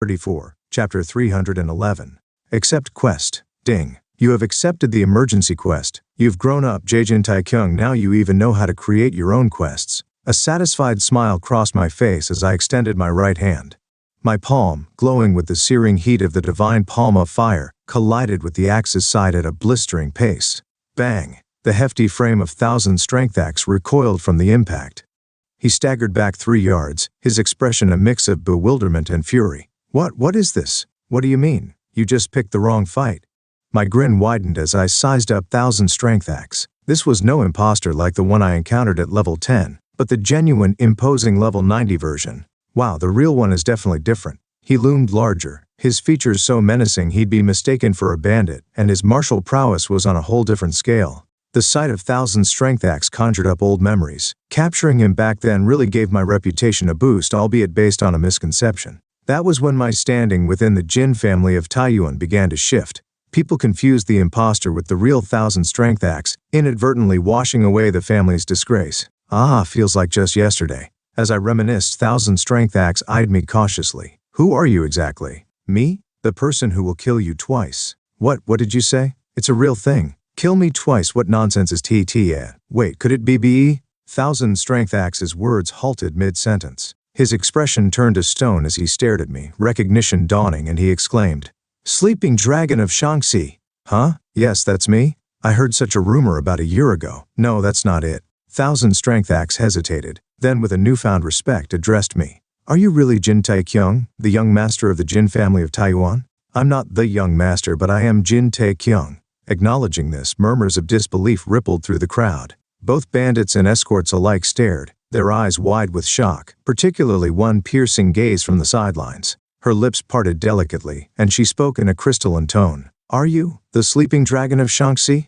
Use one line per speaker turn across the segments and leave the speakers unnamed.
34, Chapter 311. Accept quest. Ding. You have accepted the emergency quest. You've grown up, Jin Taekyung. Now you even know how to create your own quests. A satisfied smile crossed my face as I extended my right hand. My palm, glowing with the searing heat of the divine palm of fire, collided with the axe's side at a blistering pace. Bang! The hefty frame of 1,000 strength axe recoiled from the impact. He staggered back 3 yards, his expression a mix of bewilderment and fury. What is this? What do you mean? You just picked the wrong fight. My grin widened as I sized up 1,000 strength axe. This was no imposter like the one I encountered at level 10, but the genuine, imposing level 90 version. Wow, the real one is definitely different. He loomed larger, his features so menacing he'd be mistaken for a bandit, and his martial prowess was on a whole different scale. The sight of 1,000 strength axe conjured up old memories. Capturing him back then really gave my reputation a boost, albeit based on a misconception. That was when my standing within the Jin family of Taiyuan began to shift. People confused the imposter with the real 1,000 strength axe, inadvertently washing away the family's disgrace. Feels like just yesterday. As I reminisced, 1,000 strength axe eyed me cautiously. Who are you exactly? Me? The person who will kill you twice. What did you say? It's a real thing. Kill me twice, what nonsense is TT? Wait, could it be BE? 1,000 strength axe's words halted mid-sentence. His expression turned to stone as he stared at me, recognition dawning, and he exclaimed, "Sleeping Dragon of Shaanxi." Huh? Yes, that's me. I heard such a rumor about a year ago. No, that's not it. 1,000 strength axe hesitated, then with a newfound respect addressed me. Are you really Jin Taekyung, the young master of the Jin family of Taiyuan? I'm not the young master, but I am Jin Taekyung. Acknowledging this, murmurs of disbelief rippled through the crowd. Both bandits and escorts alike stared, their eyes wide with shock, particularly one piercing gaze from the sidelines. Her lips parted delicately, and she spoke in a crystalline tone. Are you the sleeping dragon of Shaanxi?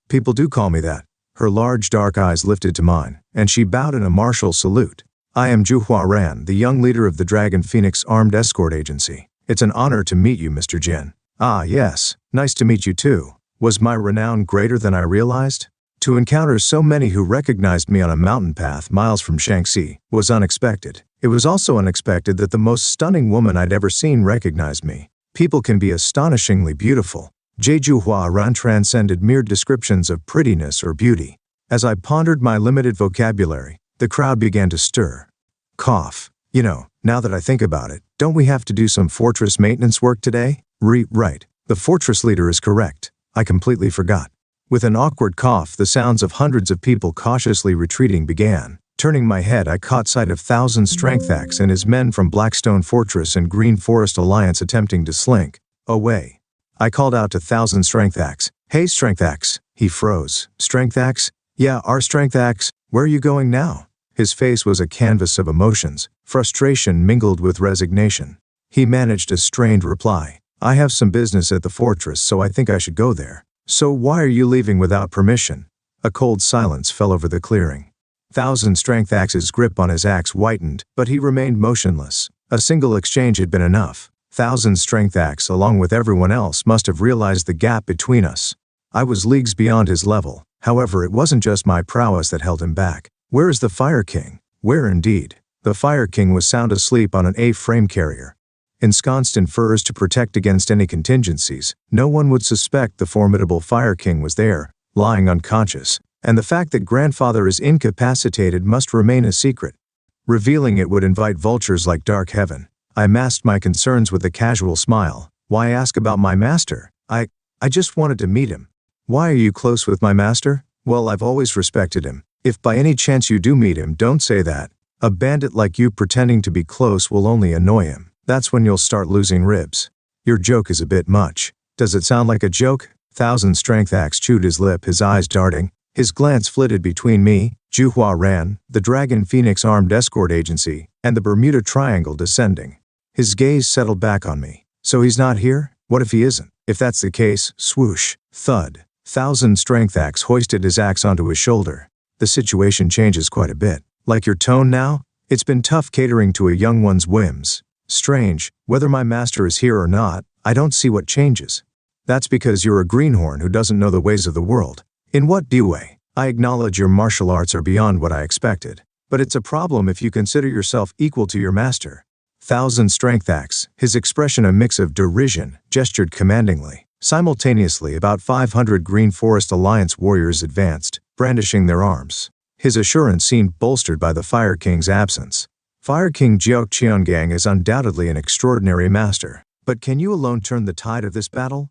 People do call me that. Her large dark eyes lifted to mine, and she bowed in a martial salute. I am Juhua Ran, the young leader of the Dragon Phoenix Armed Escort Agency. It's an honor to meet you, Mr. Jin. Yes, nice to meet you too. Was my renown greater than I realized? To encounter so many who recognized me on a mountain path miles from Shaanxi was unexpected. It was also unexpected that the most stunning woman I'd ever seen recognized me. People can be astonishingly beautiful. Juhua Ran transcended mere descriptions of prettiness or beauty. As I pondered my limited vocabulary, the crowd began to stir. Cough. Now that I think about it, don't we have to do some fortress maintenance work today? Right. The fortress leader is correct. I completely forgot. With an awkward cough, the sounds of hundreds of people cautiously retreating began. Turning my head, I caught sight of 1,000 strength axe and his men from Blackstone Fortress and Green Forest Alliance attempting to slink away. I called out to 1,000 strength axe. Hey, strength axe. He froze. Strength axe? Yeah, our strength axe. Where are you going now? His face was a canvas of emotions, frustration mingled with resignation. He managed a strained reply. I have some business at the fortress, so I think I should go there. So why are you leaving without permission? A cold silence fell over the clearing. 1,000 strength axe's grip on his axe whitened, but he remained motionless. A single exchange had been enough. 1,000 strength axe, along with everyone else, must have realized the gap between us. I was leagues beyond his level. However, it wasn't just my prowess that held him back. Where is the Fire King? Where indeed? The Fire King was sound asleep on an A-frame carrier. Ensconced in furs to protect against any contingencies, no one would suspect the formidable Fire King was there, lying unconscious, and the fact that grandfather is incapacitated must remain a secret. Revealing it would invite vultures like dark heaven. I masked my concerns with a casual smile. Why ask about my master? I just wanted to meet him. Why are you close with my master? Well, I've always respected him. If by any chance you do meet him, don't say that. A bandit like you pretending to be close will only annoy him. That's when you'll start losing ribs. Your joke is a bit much. Does it sound like a joke? 1,000 strength axe chewed his lip, his eyes darting. His glance flitted between me, Juhua Ran, the Dragon Phoenix Armed Escort Agency, and the Bermuda Triangle descending. His gaze settled back on me. So he's not here? What if he isn't? If that's the case, swoosh, thud. 1,000 strength axe hoisted his axe onto his shoulder. The situation changes quite a bit. Like your tone now? It's been tough catering to a young one's whims. Strange, whether my master is here or not, I don't see what changes. That's because you're a greenhorn who doesn't know the ways of the world. In what way? I acknowledge your martial arts are beyond what I expected. But it's a problem if you consider yourself equal to your master. 1,000 strength axe, his expression a mix of derision, gestured commandingly. Simultaneously, about 500 Green Forest Alliance warriors advanced, brandishing their arms. His assurance seemed bolstered by the Fire King's absence. Fire King Jiao Qiangang is undoubtedly an extraordinary master. But can you alone turn the tide of this battle?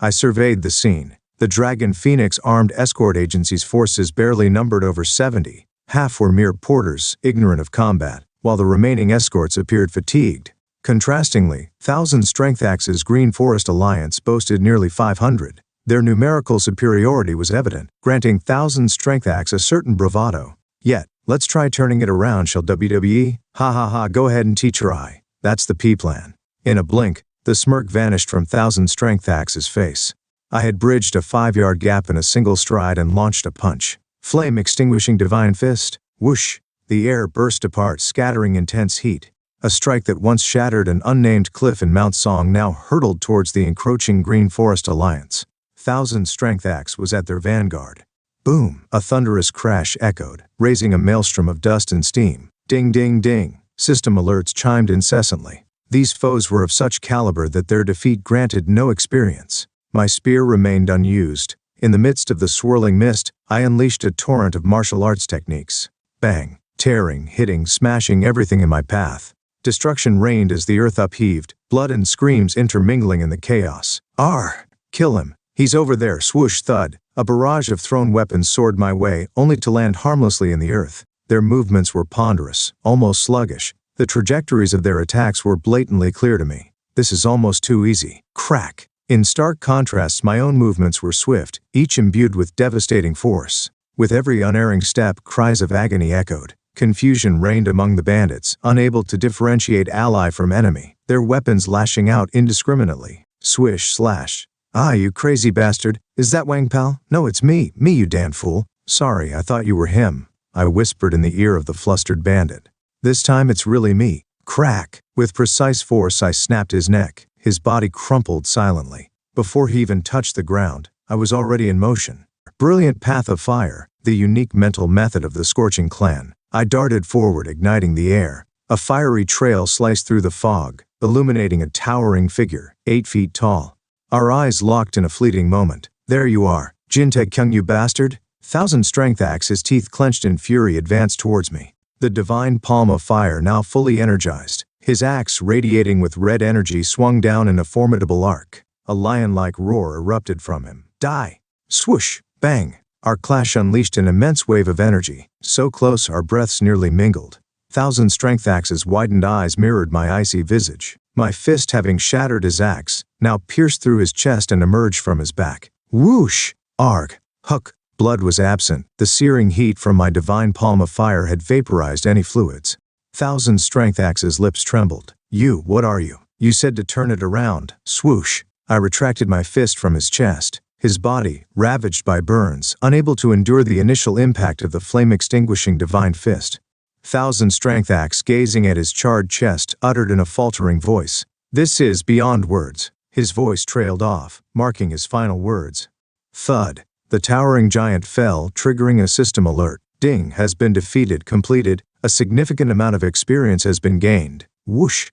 I surveyed the scene. The Dragon Phoenix armed escort agency's forces barely numbered over 70. Half were mere porters, ignorant of combat, while the remaining escorts appeared fatigued. Contrastingly, 1,000 Strength Axe's Green Forest Alliance boasted nearly 500. Their numerical superiority was evident, granting 1,000 Strength Axe a certain bravado. Yet, let's try turning it around, shall WWE? Ha ha ha, go ahead and teach your eye. That's the P-plan. In a blink, the smirk vanished from 1,000 Strength Axe's face. I had bridged a 5-yard gap in a single stride and launched a punch. Flame-extinguishing divine fist. Whoosh! The air burst apart, scattering intense heat. A strike that once shattered an unnamed cliff in Mount Song now hurtled towards the encroaching Green Forest Alliance. 1,000 Strength Axe was at their vanguard. Boom! A thunderous crash echoed, raising a maelstrom of dust and steam. Ding ding ding! System alerts chimed incessantly. These foes were of such caliber that their defeat granted no experience. My spear remained unused. In the midst of the swirling mist, I unleashed a torrent of martial arts techniques. Bang! Tearing, hitting, smashing everything in my path. Destruction reigned as the earth upheaved, blood and screams intermingling in the chaos. Arr! Kill him! He's over there! Swoosh! Thud! A barrage of thrown weapons soared my way, only to land harmlessly in the earth. Their movements were ponderous, almost sluggish. The trajectories of their attacks were blatantly clear to me. This is almost too easy. Crack! In stark contrast, my own movements were swift, each imbued with devastating force. With every unerring step, cries of agony echoed. Confusion reigned among the bandits, unable to differentiate ally from enemy, their weapons lashing out indiscriminately. Swish, slash. Ah, you crazy bastard. Is that Wang Pal? No, it's me, you damn fool. Sorry, I thought you were him, I whispered in the ear of the flustered bandit. This time it's really me. Crack! With precise force I snapped his neck. His body crumpled silently. Before he even touched the ground, I was already in motion. Brilliant path of fire, the unique mental method of the Scorching Clan. I darted forward, igniting the air. A fiery trail sliced through the fog, illuminating a towering figure, 8 feet tall. Our eyes locked in a fleeting moment. There you are, Jin Taekyung, you bastard. 1,000 Strength Axe, his teeth clenched in fury, advanced towards me. The divine palm of fire now fully energized. His axe, radiating with red energy, swung down in a formidable arc. A lion-like roar erupted from him. Die! Swoosh! Bang! Our clash unleashed an immense wave of energy, so close our breaths nearly mingled. 1,000 Strength Axe's widened eyes mirrored my icy visage. My fist, having shattered his axe, now pierced through his chest and emerged from his back. Whoosh! Arg! Huck! Blood was absent. The searing heat from my divine palm of fire had vaporized any fluids. 1,000 Strength Axe's lips trembled. You, what are you? You said to turn it around. Swoosh! I retracted my fist from his chest. His body, ravaged by burns, unable to endure the initial impact of the flame-extinguishing divine fist. 1,000 Strength Axe, gazing at his charred chest, uttered in a faltering voice. This is beyond words. His voice trailed off, marking his final words. Thud. The towering giant fell, triggering a system alert. Ding has been defeated, completed. A significant amount of experience has been gained. Whoosh.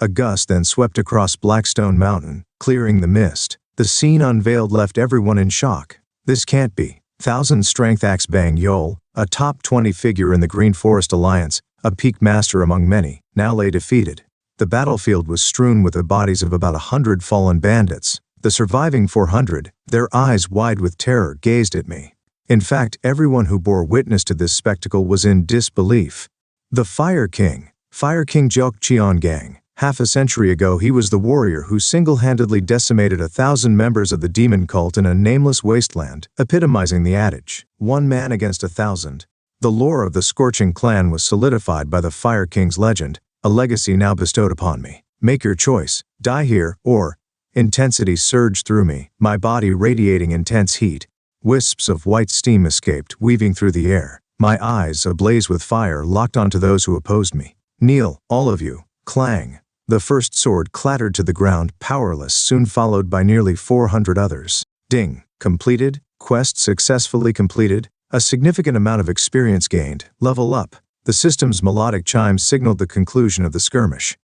A gust then swept across Blackstone Mountain, clearing the mist. The scene unveiled left everyone in shock. This can't be. 1,000 Strength Axe Bang Yol, a top 20 figure in the Green Forest Alliance, a peak master among many, now lay defeated. The battlefield was strewn with the bodies of about 100 fallen bandits. The surviving 400, their eyes wide with terror, gazed at me. In fact, everyone who bore witness to this spectacle was in disbelief. The Fire King Jiao Qiangang. Half a century ago, he was the warrior who single-handedly decimated 1,000 members of the demon cult in a nameless wasteland, epitomizing the adage, 1 man against 1,000. The lore of the Scorching Clan was solidified by the Fire King's legend, a legacy now bestowed upon me. Make your choice, die here, or... Intensity surged through me, my body radiating intense heat. Wisps of white steam escaped, weaving through the air. My eyes, ablaze with fire, locked onto those who opposed me. Kneel, all of you. Clang. The first sword clattered to the ground, powerless, soon followed by nearly 400 others. Ding. Completed. Quest successfully completed. A significant amount of experience gained. Level up. The system's melodic chimes signaled the conclusion of the skirmish.